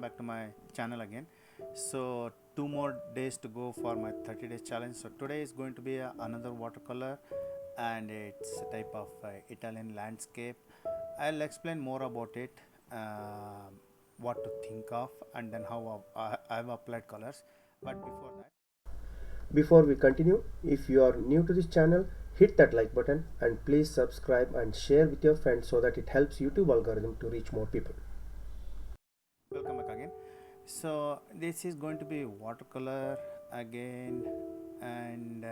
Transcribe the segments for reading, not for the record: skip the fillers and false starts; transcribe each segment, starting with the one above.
back to my channel again. So 2 more days to go for my 30 days challenge. So today is going to be another watercolor, and it's a type of Italian landscape. I'll explain more about it, what to think of, and then how I've applied colors. But Before we continue, if you are new to this channel, hit that like button and please subscribe and share with your friends so that it helps YouTube algorithm to reach more people. welcome back again. So this is going to be watercolor again, and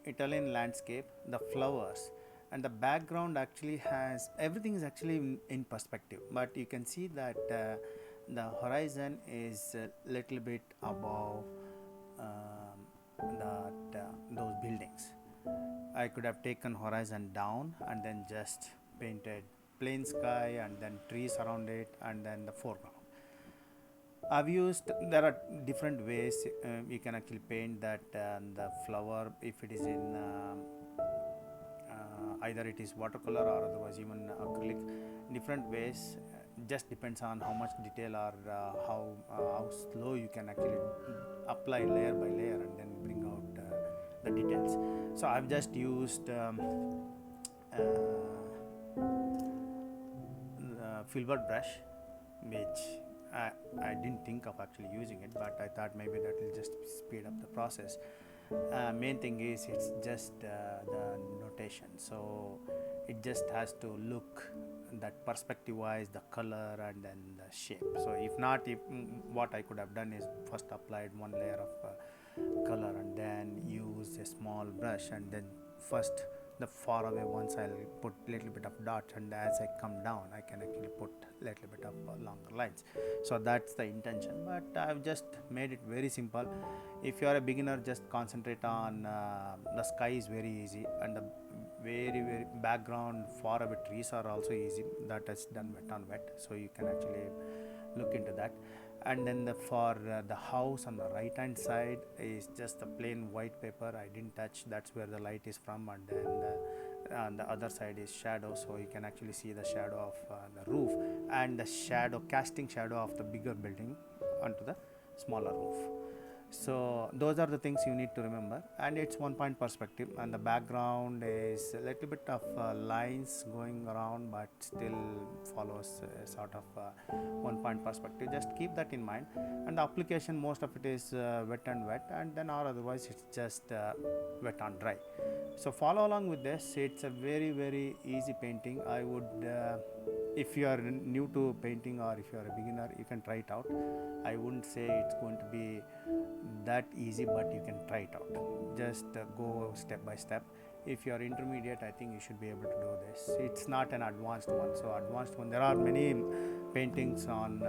Italian landscape, the flowers, and the background actually has everything is actually in perspective, but you can see that the horizon is a little bit above those buildings. I could have taken horizon down and then just painted plain sky and then trees around it and then the foreground. There are different ways you can actually paint that the flower, if it is in either it is watercolor or otherwise even acrylic. Different ways, just depends on how much detail or how slow you can actually apply layer by layer and then bring out the details. So I've just used filbert brush, which I didn't think of actually using it, but I thought maybe that will just speed up the process. Main thing is it's just the notation, so it just has to look that perspective wise, the color and then the shape. So if what I could have done is first applied one layer of color and then use a small brush, and then first the far away ones I'll put little bit of dot, and as I come down I can actually put little bit of longer lines. So that's the intention, but I've just made it very simple. If you are a beginner, just concentrate on the sky is very easy, and the very background far away trees are also easy. That is done wet on wet, so you can actually look into that. And then for the house on the right hand side is just a plain white paper. I didn't touch, that's where the light is from, and then on the other side is shadow, so you can actually see the shadow of the roof and the casting shadow of the bigger building onto the smaller roof. So those are the things you need to remember, and it's one point perspective, and the background is a little bit of lines going around but still follows a sort of one point perspective. Just keep that in mind. And the application, most of it is wet and wet, and then or otherwise it's just wet on dry. So follow along with this. It's a very easy painting. I would if you are new to painting or if you are a beginner, you can try it out. I wouldn't say it's going to be that easy, but you can try it out. Just go step by step. If you are intermediate, I think you should be able to do this. It's not an advanced one. So advanced one, there are many paintings on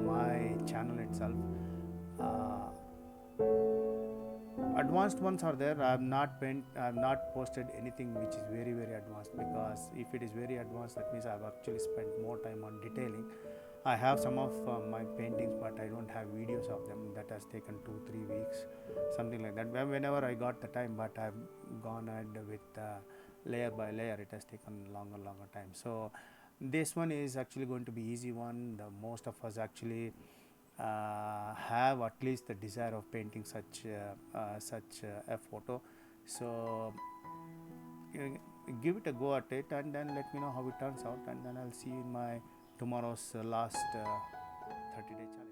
my channel itself. Advanced ones are there. I have not posted anything which is very advanced, because if it is very advanced, that means I have actually spent more time on detailing. I have some of my paintings, but I don't have videos of them. That has taken 2-3 weeks, something like that, whenever I got the time, but I've gone ahead with layer by layer. It has taken longer time. So this one is actually going to be easy one. The most of us actually have at least the desire of painting such a photo. So give it a go at it, and then let me know how it turns out, and then I'll see you in my tomorrow's last 30-day challenge.